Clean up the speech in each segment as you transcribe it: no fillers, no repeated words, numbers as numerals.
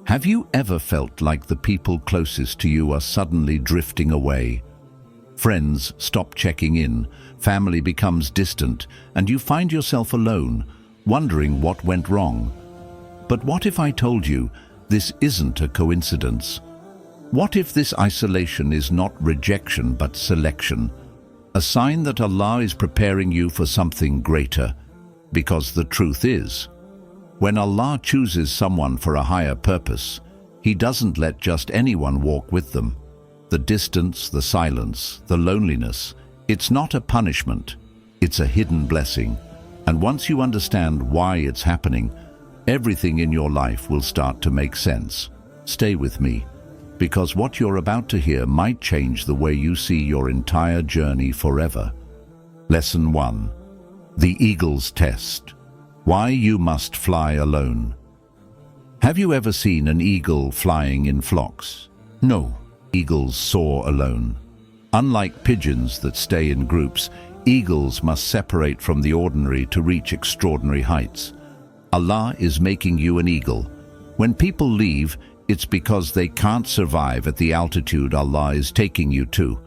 Have you ever felt like the people closest to you are suddenly drifting away? Friends stop checking in, family becomes distant, and you find yourself alone, wondering what went wrong. But what if I told you this isn't a coincidence? What if this isolation is not rejection but selection? A sign that Allah is preparing you for something greater. Because the truth is, when Allah chooses someone for a higher purpose, He doesn't let just anyone walk with them. The distance, the silence, the loneliness, it's not a punishment, it's a hidden blessing. And once you understand why it's happening, everything in your life will start to make sense. Stay with me, because what you're about to hear might change the way you see your entire journey forever. Lesson 1. The Eagle's Test. Why you must fly alone. Have you ever seen an eagle flying in flocks? No, eagles soar alone. Unlike pigeons that stay in groups, eagles must separate from the ordinary to reach extraordinary heights. Allah is making you an eagle. When people leave, it's because they can't survive at the altitude Allah is taking you to.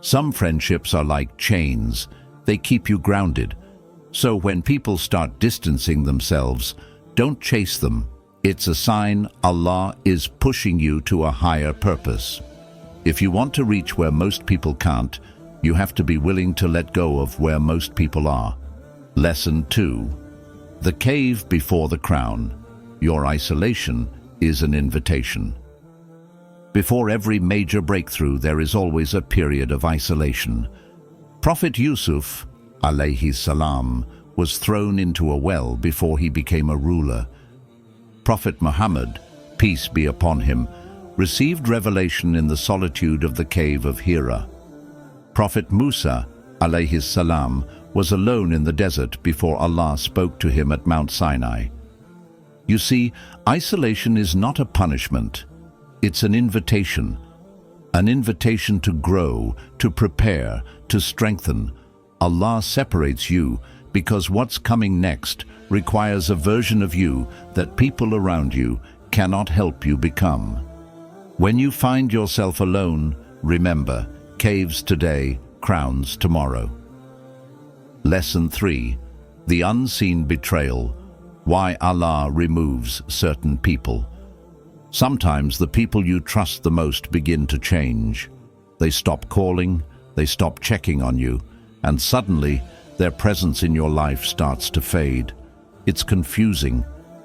Some friendships are like chains. They keep you grounded. So when people start distancing themselves, don't chase them. It's a sign Allah is pushing you to a higher purpose. If you want to reach where most people can't, you have to be willing to let go of where most people are. Lesson 2. The cave before the crown. Your isolation is an invitation. Before every major breakthrough, there is always a period of isolation. Prophet Yusuf, alayhi salam, was thrown into a well before he became a ruler. Prophet Muhammad, peace be upon him, received revelation in the solitude of the cave of Hira. Prophet Musa, alayhi salam, was alone in the desert before Allah spoke to him at Mount Sinai. You see, isolation is not a punishment. It's an invitation to grow, to prepare, to strengthen. Allah separates you because what's coming next requires a version of you that people around you cannot help you become. When you find yourself alone, remember, caves today, crowns tomorrow. Lesson 3. The Unseen Betrayal. Why Allah removes certain people. Sometimes the people you trust the most begin to change. They stop calling, they stop checking on you, and suddenly their presence in your life starts to fade. It's confusing.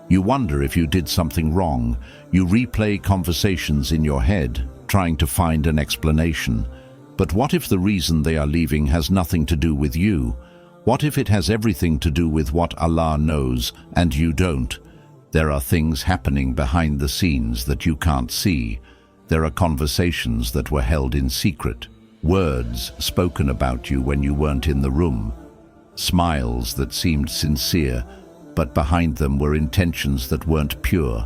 You wonder if you did something wrong. You replay conversations in your head, trying to find an explanation. But what if the reason they are leaving has nothing to do with you? What if it has everything to do with what Allah knows and you don't? There are things happening behind the scenes that you can't see. There are conversations that were held in secret, words spoken about you when you weren't in the room, smiles that seemed sincere, but behind them were intentions that weren't pure.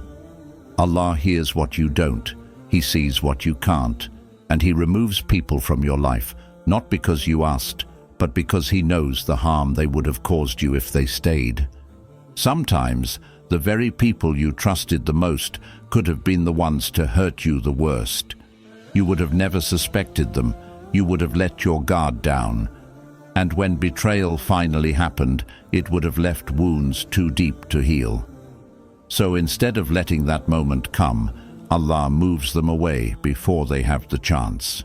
Allah hears what you don't, He sees what you can't, and He removes people from your life, not because you asked, but because He knows the harm they would have caused you if they stayed. Sometimes, the very people you trusted the most could have been the ones to hurt you the worst. You would have never suspected them. You would have let your guard down. And when betrayal finally happened, it would have left wounds too deep to heal. So instead of letting that moment come, Allah moves them away before they have the chance.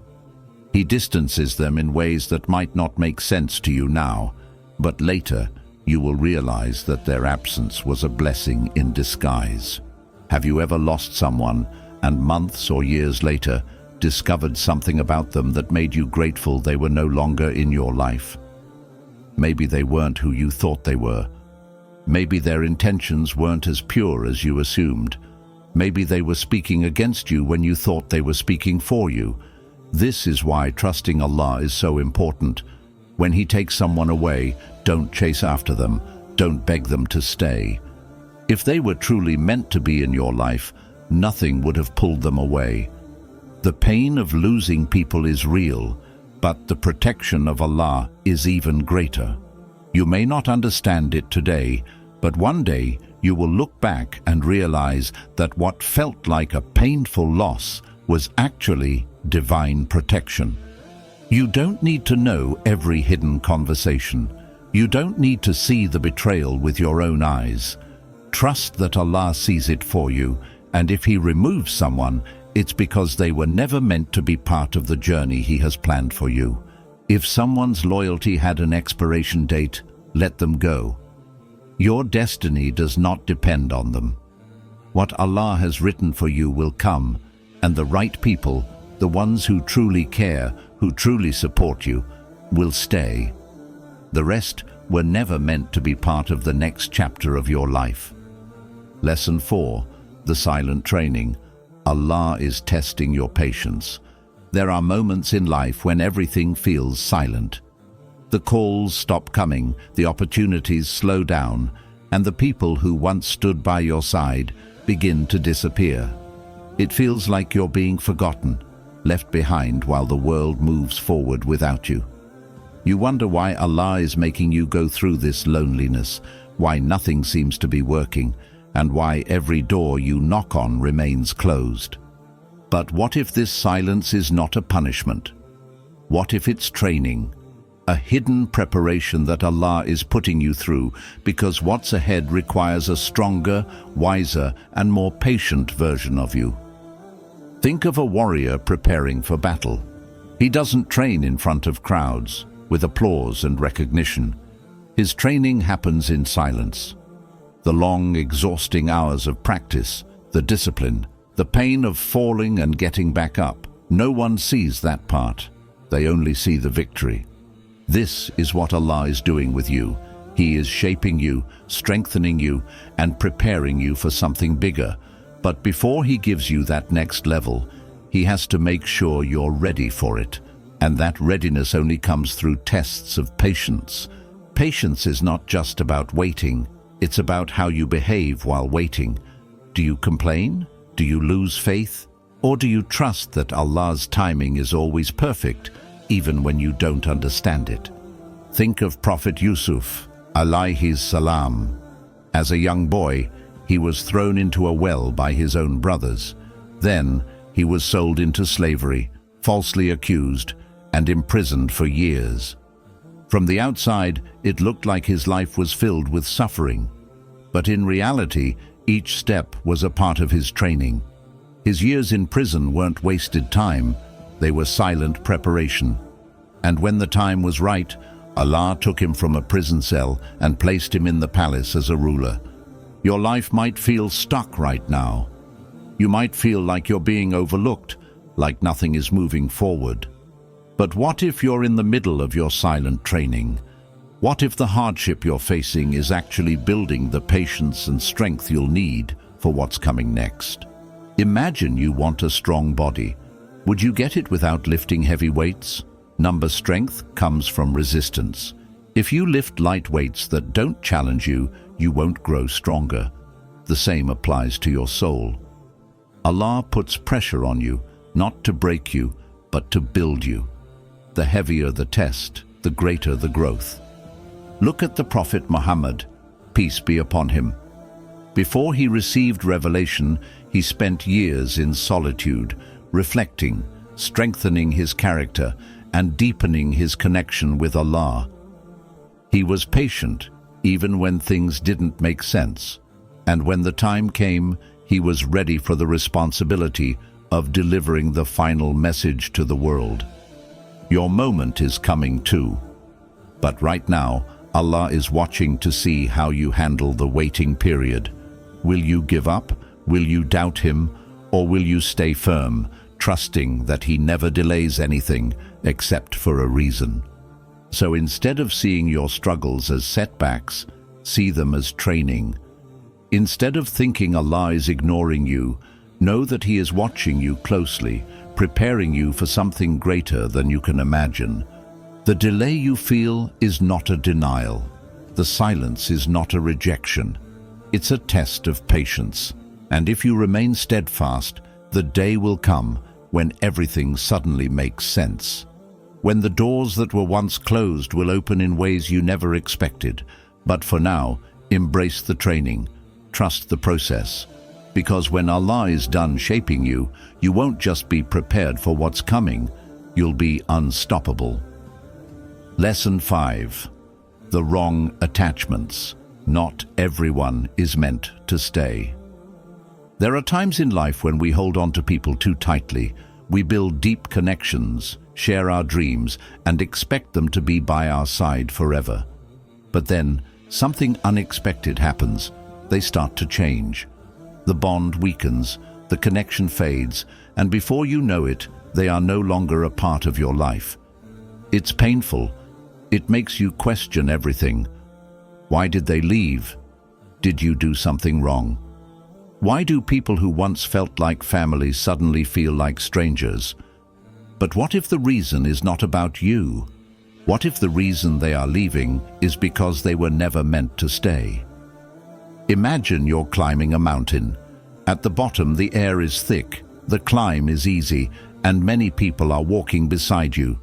He distances them in ways that might not make sense to you now, but later you will realize that their absence was a blessing in disguise. Have you ever lost someone and months or years later discovered something about them that made you grateful they were no longer in your life? Maybe they weren't who you thought they were. Maybe their intentions weren't as pure as you assumed. Maybe they were speaking against you when you thought they were speaking for you. This is why trusting Allah is so important. When He takes someone away, don't chase after them. Don't beg them to stay. If they were truly meant to be in your life, nothing would have pulled them away. The pain of losing people is real, but the protection of Allah is even greater. You may not understand it today, but one day you will look back and realize that what felt like a painful loss was actually divine protection. You don't need to know every hidden conversation. You don't need to see the betrayal with your own eyes. Trust that Allah sees it for you, and if He removes someone, it's because they were never meant to be part of the journey He has planned for you. If someone's loyalty had an expiration date, let them go. Your destiny does not depend on them. What Allah has written for you will come, and the right people, the ones who truly care, who truly support you, will stay. The rest were never meant to be part of the next chapter of your life. Lesson 4. The silent training. Allah is testing your patience. There are moments in life when everything feels silent. The calls stop coming, the opportunities slow down, and the people who once stood by your side begin to disappear. It feels like you're being forgotten, left behind while the world moves forward without you. You wonder why Allah is making you go through this loneliness, why nothing seems to be working, and why every door you knock on remains closed. But what if this silence is not a punishment? What if it's training? A hidden preparation that Allah is putting you through, because what's ahead requires a stronger, wiser, and more patient version of you. Think of a warrior preparing for battle. He doesn't train in front of crowds, with applause and recognition. His training happens in silence. The long, exhausting hours of practice, the discipline, the pain of falling and getting back up. No one sees that part. They only see the victory. This is what Allah is doing with you. He is shaping you, strengthening you, and preparing you for something bigger. But before He gives you that next level, He has to make sure you're ready for it. And that readiness only comes through tests of patience. Patience is not just about waiting. It's about how you behave while waiting. Do you complain? Do you lose faith? Or do you trust that Allah's timing is always perfect, even when you don't understand it? Think of Prophet Yusuf, alayhi salam. As a young boy, he was thrown into a well by his own brothers. Then he was sold into slavery, falsely accused, and imprisoned for years. From the outside, it looked like his life was filled with suffering. But in reality, each step was a part of his training. His years in prison weren't wasted time, they were silent preparation. And when the time was right, Allah took him from a prison cell and placed him in the palace as a ruler. Your life might feel stuck right now. You might feel like you're being overlooked, like nothing is moving forward. But what if you're in the middle of your silent training? What if the hardship you're facing is actually building the patience and strength you'll need for what's coming next? Imagine you want a strong body. Would you get it without lifting heavy weights? Number strength comes from resistance. If you lift light weights that don't challenge you, you won't grow stronger. The same applies to your soul. Allah puts pressure on you, not to break you, but to build you. The heavier the test, the greater the growth. Look at the Prophet Muhammad, peace be upon him. Before he received revelation, he spent years in solitude, reflecting, strengthening his character, and deepening his connection with Allah. He was patient, even when things didn't make sense. And when the time came, he was ready for the responsibility of delivering the final message to the world. Your moment is coming too. But right now, Allah is watching to see how you handle the waiting period. Will you give up? Will you doubt Him? Or will you stay firm, trusting that He never delays anything except for a reason? So instead of seeing your struggles as setbacks, see them as training. Instead of thinking Allah is ignoring you, know that He is watching you closely, preparing you for something greater than you can imagine. The delay you feel is not a denial. The silence is not a rejection. It's a test of patience. And if you remain steadfast, the day will come when everything suddenly makes sense. When the doors that were once closed will open in ways you never expected. But for now, embrace the training. Trust the process. Because when Allah is done shaping you, you won't just be prepared for what's coming, you'll be unstoppable. Lesson 5. The wrong attachments. Not everyone is meant to stay. There are times in life when we hold on to people too tightly. We build deep connections, share our dreams, and expect them to be by our side forever. But then, something unexpected happens. They start to change. The bond weakens, the connection fades, and before you know it, they are no longer a part of your life. It's painful. It makes you question everything. Why did they leave? Did you do something wrong? Why do people who once felt like family suddenly feel like strangers? But what if the reason is not about you? What if the reason they are leaving is because they were never meant to stay? Imagine you're climbing a mountain. At the bottom, the air is thick, the climb is easy, and many people are walking beside you.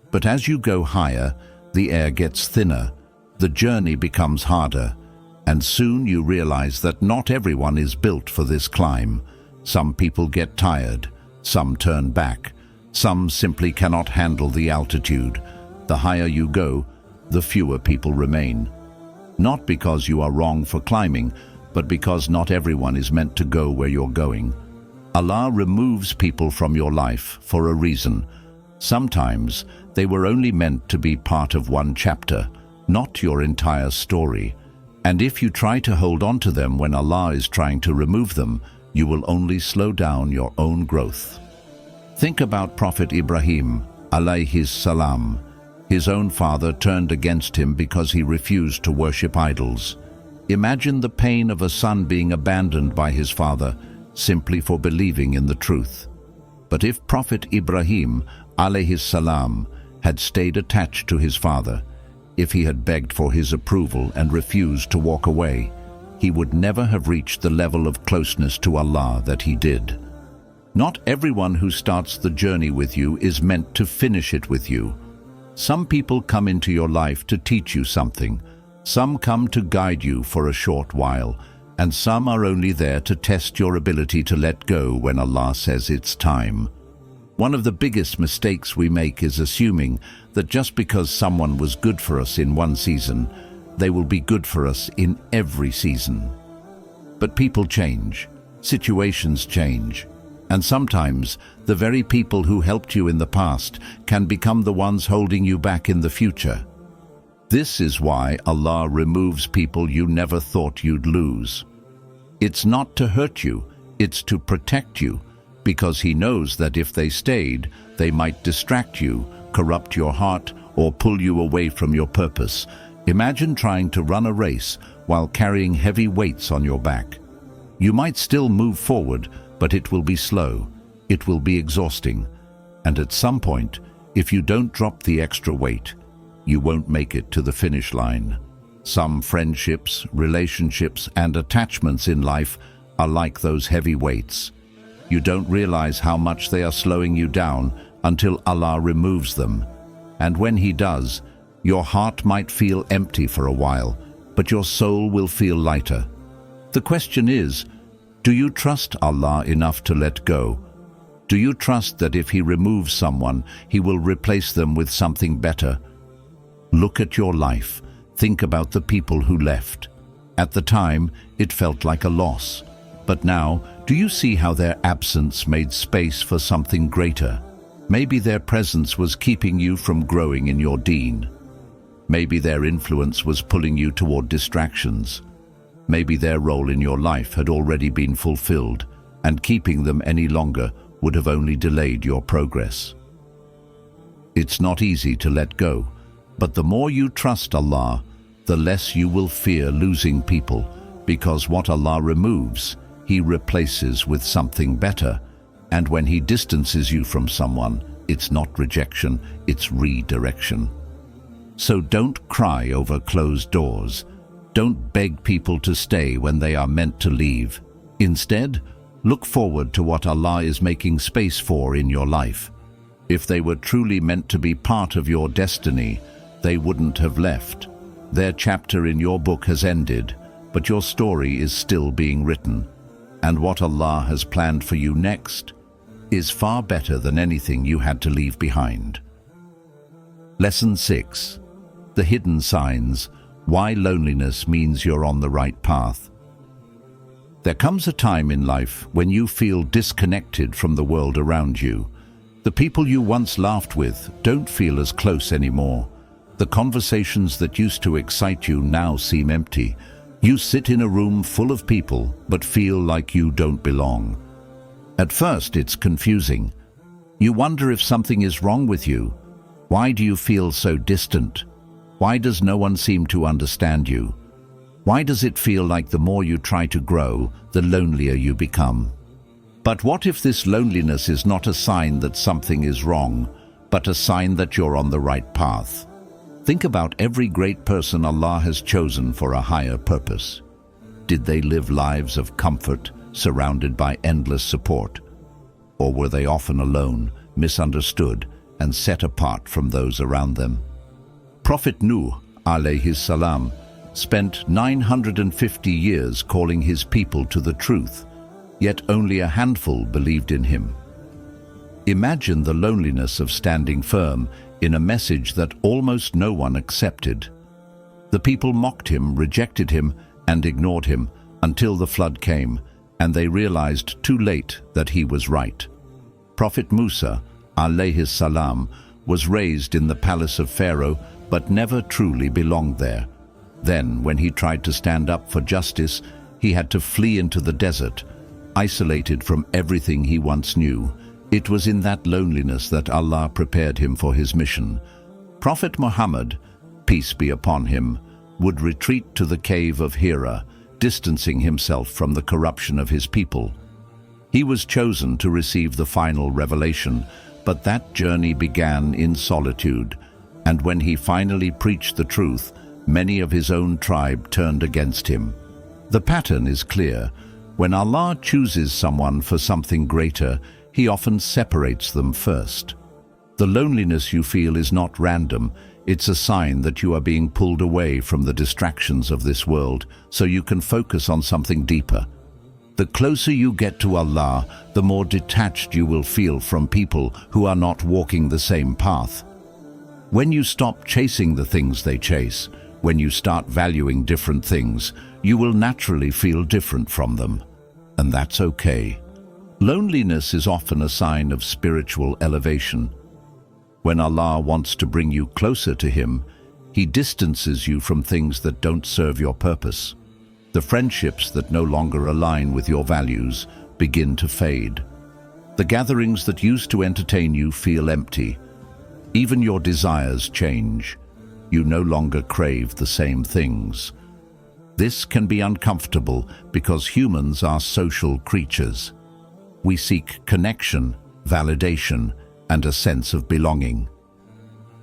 But as you go higher, the air gets thinner, the journey becomes harder, and soon you realize that not everyone is built for this climb. Some people get tired, some turn back, some simply cannot handle the altitude. The higher you go, the fewer people remain. Not because you are wrong for climbing, but because not everyone is meant to go where you're going. Allah removes people from your life for a reason. Sometimes they were only meant to be part of one chapter, not your entire story. And if you try to hold on to them when Allah is trying to remove them, you will only slow down your own growth. Think about Prophet Ibrahim, alayhi salam. His own father turned against him because he refused to worship idols. Imagine the pain of a son being abandoned by his father simply for believing in the truth. But if Prophet Ibrahim, alayhi salam, had stayed attached to his father, if he had begged for his approval and refused to walk away, he would never have reached the level of closeness to Allah that he did. Not everyone who starts the journey with you is meant to finish it with you. Some people come into your life to teach you something. Some come to guide you for a short while, and some are only there to test your ability to let go when Allah says it's time. One of the biggest mistakes we make is assuming that just because someone was good for us in one season, they will be good for us in every season. But people change, situations change, and sometimes the very people who helped you in the past can become the ones holding you back in the future. This is why Allah removes people you never thought you'd lose. It's not to hurt you, it's to protect you, because He knows that if they stayed, they might distract you, corrupt your heart, or pull you away from your purpose. Imagine trying to run a race while carrying heavy weights on your back. You might still move forward, but it will be slow, it will be exhausting, and at some point, if you don't drop the extra weight, you won't make it to the finish line. Some friendships, relationships, and attachments in life are like those heavy weights. You don't realize how much they are slowing you down until Allah removes them. And when He does, your heart might feel empty for a while, but your soul will feel lighter. The question is, do you trust Allah enough to let go? Do you trust that if He removes someone, He will replace them with something better? Look at your life. Think about the people who left. At the time, it felt like a loss. But now, do you see how their absence made space for something greater? Maybe their presence was keeping you from growing in your deen. Maybe their influence was pulling you toward distractions. Maybe their role in your life had already been fulfilled, and keeping them any longer would have only delayed your progress. It's not easy to let go, but the more you trust Allah, the less you will fear losing people, because what Allah removes, He replaces with something better. And when He distances you from someone, it's not rejection, it's redirection. So don't cry over closed doors. Don't beg people to stay when they are meant to leave. Instead, look forward to what Allah is making space for in your life. If they were truly meant to be part of your destiny, they wouldn't have left. Their chapter in your book has ended, but your story is still being written, and what Allah has planned for you next is far better than anything you had to leave behind. Lesson 6. The hidden signs. Why loneliness means you're on the right path. There comes a time in life when you feel disconnected from the world around you. The people you once laughed with don't feel as close anymore. The conversations that used to excite you now seem empty. You sit in a room full of people but feel like you don't belong. At first it's confusing. You wonder if something is wrong with you. Why do you feel so distant? Why does no one seem to understand you? Why does it feel like the more you try to grow, the lonelier you become? But what if this loneliness is not a sign that something is wrong, but a sign that you're on the right path? Think about every great person Allah has chosen for a higher purpose. Did they live lives of comfort, surrounded by endless support? Or were they often alone, misunderstood, and set apart from those around them? Prophet Nuh, alayhi salam, spent 950 years calling his people to the truth, yet only a handful believed in him. Imagine the loneliness of standing firm in a message that almost no one accepted. The people mocked him, rejected him, and ignored him until the flood came, and they realized too late that he was right. Prophet Musa, alayhi salam, was raised in the palace of Pharaoh, but never truly belonged there. Then, when he tried to stand up for justice, he had to flee into the desert, isolated from everything he once knew. It was in that loneliness that Allah prepared him for his mission. Prophet Muhammad, peace be upon him, would retreat to the cave of Hira, distancing himself from the corruption of his people. He was chosen to receive the final revelation, but that journey began in solitude, and when he finally preached the truth, many of his own tribe turned against him. The pattern is clear. When Allah chooses someone for something greater, He often separates them first. The loneliness you feel is not random. It's a sign that you are being pulled away from the distractions of this world so you can focus on something deeper. The closer you get to Allah, the more detached you will feel from people who are not walking the same path. When you stop chasing the things they chase, when you start valuing different things, you will naturally feel different from them. And that's okay. Loneliness is often a sign of spiritual elevation. When Allah wants to bring you closer to Him, He distances you from things that don't serve your purpose. The friendships that no longer align with your values begin to fade. The gatherings that used to entertain you feel empty. Even your desires change. You no longer crave the same things. This can be uncomfortable because humans are social creatures. We seek connection, validation, and a sense of belonging.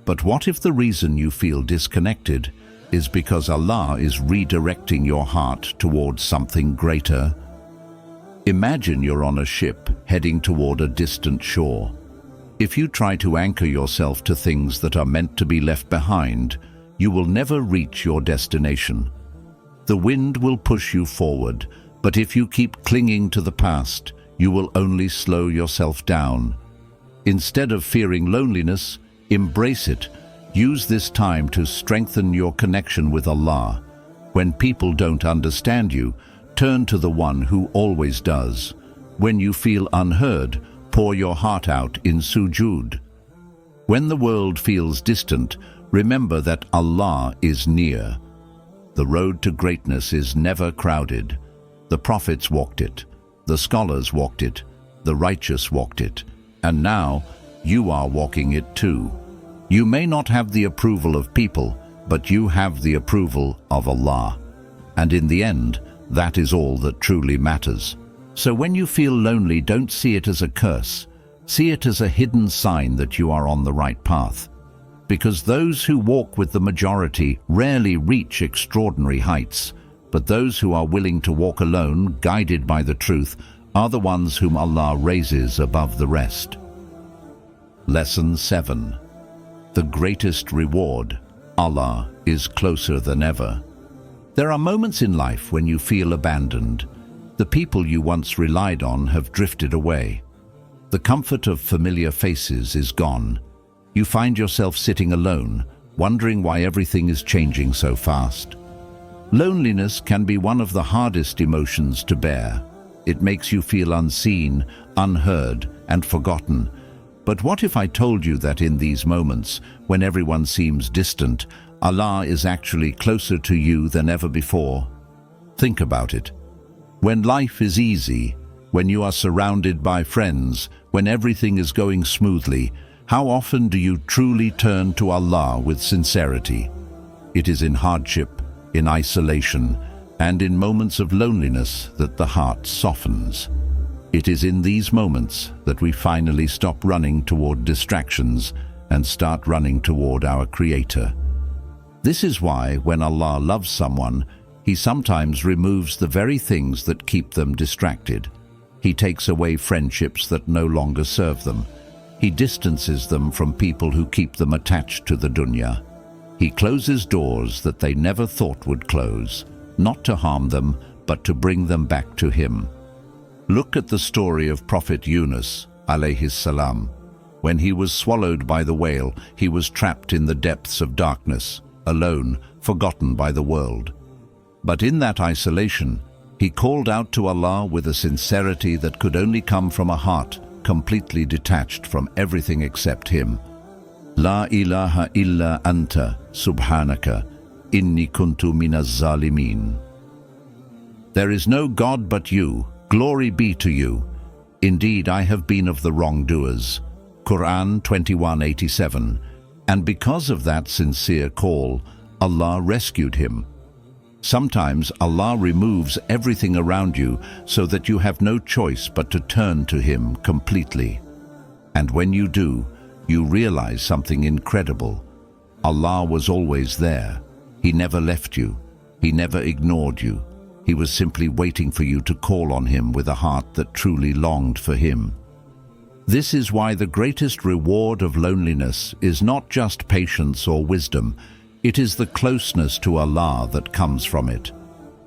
But what if the reason you feel disconnected is because Allah is redirecting your heart towards something greater? Imagine you're on a ship heading toward a distant shore. If you try to anchor yourself to things that are meant to be left behind, you will never reach your destination. The wind will push you forward, but if you keep clinging to the past, you will only slow yourself down. Instead of fearing loneliness, embrace it. Use this time to strengthen your connection with Allah. When people don't understand you, turn to the one who always does. When you feel unheard, pour your heart out in sujood. When the world feels distant, remember that Allah is near. The road to greatness is never crowded. The prophets walked it. The scholars walked it. The righteous walked it. And now, you are walking it too. You may not have the approval of people, but you have the approval of Allah. And in the end, that is all that truly matters. So when you feel lonely, don't see it as a curse. See it as a hidden sign that you are on the right path. Because those who walk with the majority rarely reach extraordinary heights, but those who are willing to walk alone, guided by the truth, are the ones whom Allah raises above the rest. Lesson 7. The greatest reward. Allah is closer than ever. There are moments in life when you feel abandoned. The people you once relied on have drifted away. The comfort of familiar faces is gone. You find yourself sitting alone, wondering why everything is changing so fast. Loneliness can be one of the hardest emotions to bear. It makes you feel unseen, unheard, and forgotten. But what if I told you that in these moments, when everyone seems distant, Allah is actually closer to you than ever before? Think about it. When life is easy, when you are surrounded by friends, when everything is going smoothly, how often do you truly turn to Allah with sincerity? It is in hardship, in isolation, and in moments of loneliness that the heart softens. It is in these moments that we finally stop running toward distractions and start running toward our Creator. This is why, when Allah loves someone, He sometimes removes the very things that keep them distracted. He takes away friendships that no longer serve them. He distances them from people who keep them attached to the dunya. He closes doors that they never thought would close, not to harm them, but to bring them back to Him. Look at the story of Prophet Yunus, alayhi salam. When he was swallowed by the whale, he was trapped in the depths of darkness, alone, forgotten by the world. But in that isolation, he called out to Allah with a sincerity that could only come from a heart completely detached from everything except Him. La ilaha illa anta, subhanaka, inni kuntu minaz zalimin. There is no God but you, glory be to you. Indeed, I have been of the wrongdoers. Quran 21:87. And because of that sincere call, Allah rescued him. Sometimes Allah removes everything around you so that you have no choice but to turn to Him completely. And when you do, you realize something incredible. Allah was always there. He never left you. He never ignored you. He was simply waiting for you to call on Him with a heart that truly longed for Him. This is why the greatest reward of loneliness is not just patience or wisdom. It is the closeness to Allah that comes from it.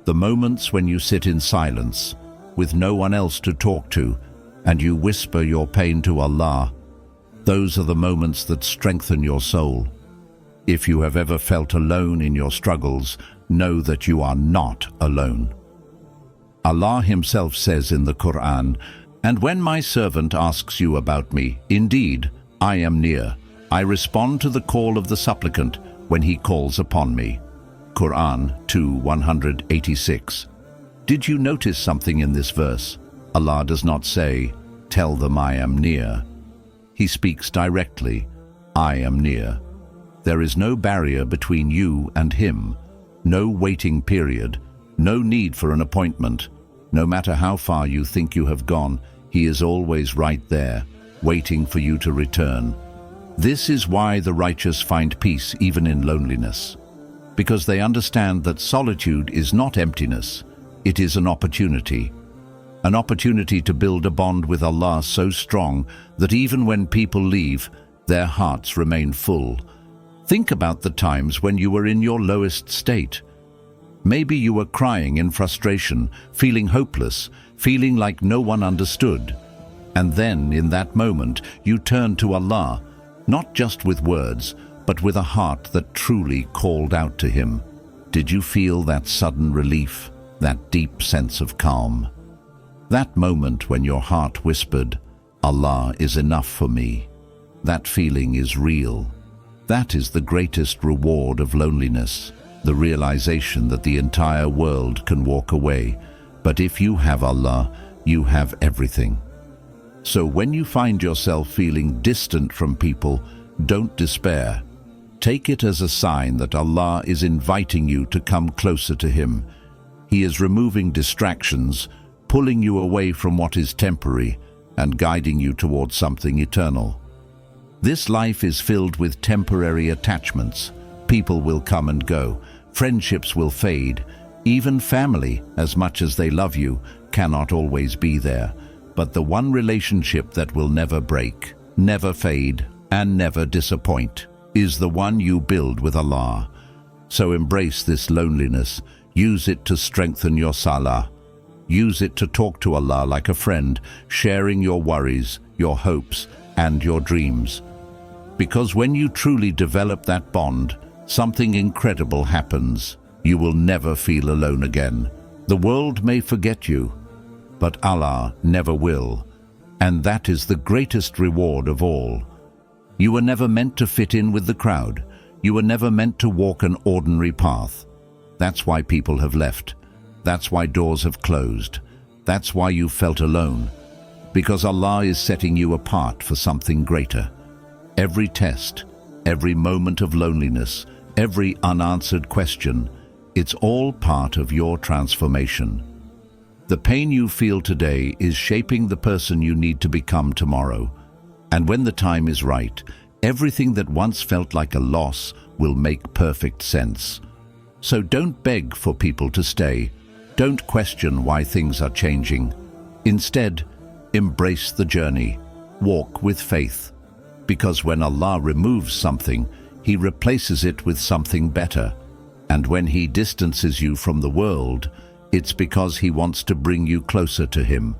The moments when you sit in silence, with no one else to talk to, and you whisper your pain to Allah, those are the moments that strengthen your soul. If you have ever felt alone in your struggles, know that you are not alone. Allah Himself says in the Quran, "And when my servant asks you about me, indeed, I am near. I respond to the call of the supplicant when he calls upon me." Quran 2:186. Did you notice something in this verse? Allah does not say, "Tell them I am near." He speaks directly, "I am near." There is no barrier between you and Him, no waiting period, no need for an appointment. No matter how far you think you have gone, He is always right there, waiting for you to return. This is why the righteous find peace even in loneliness, because they understand that solitude is not emptiness, it is an opportunity to build a bond with Allah so strong that even when people leave, their hearts remain full. Think about the times when you were in your lowest state. Maybe you were crying in frustration, feeling hopeless, feeling like no one understood. And then, in that moment, you turned to Allah, not just with words, but with a heart that truly called out to Him. Did you feel that sudden relief, that deep sense of calm? That moment when your heart whispered, "Allah is enough for me." That feeling is real. That is the greatest reward of loneliness, the realization that the entire world can walk away. But if you have Allah, you have everything. So when you find yourself feeling distant from people, don't despair. Take it as a sign that Allah is inviting you to come closer to Him. He is removing distractions, pulling you away from what is temporary, and guiding you towards something eternal. This life is filled with temporary attachments. People will come and go. Friendships will fade. Even family, as much as they love you, cannot always be there. But the one relationship that will never break, never fade, and never disappoint is the one you build with Allah. So embrace this loneliness. Use it to strengthen your salah. Use it to talk to Allah like a friend, sharing your worries, your hopes, and your dreams. Because when you truly develop that bond, something incredible happens. You will never feel alone again. The world may forget you, but Allah never will. And that is the greatest reward of all. You were never meant to fit in with the crowd. You were never meant to walk an ordinary path. That's why people have left. That's why doors have closed. That's why you felt alone. Because Allah is setting you apart for something greater. Every test, every moment of loneliness, every unanswered question, it's all part of your transformation. The pain you feel today is shaping the person you need to become tomorrow. And when the time is right, everything that once felt like a loss will make perfect sense. So don't beg for people to stay. Don't question why things are changing. Instead, embrace the journey. Walk with faith. Because when Allah removes something, He replaces it with something better. And when He distances you from the world, it's because He wants to bring you closer to Him.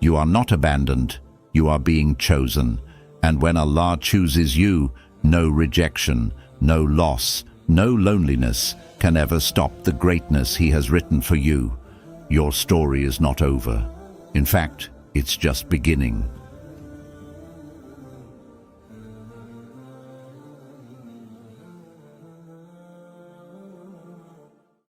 You are not abandoned, you are being chosen. And when Allah chooses you, no rejection, no loss, no loneliness can ever stop the greatness He has written for you. Your story is not over. In fact, it's just beginning.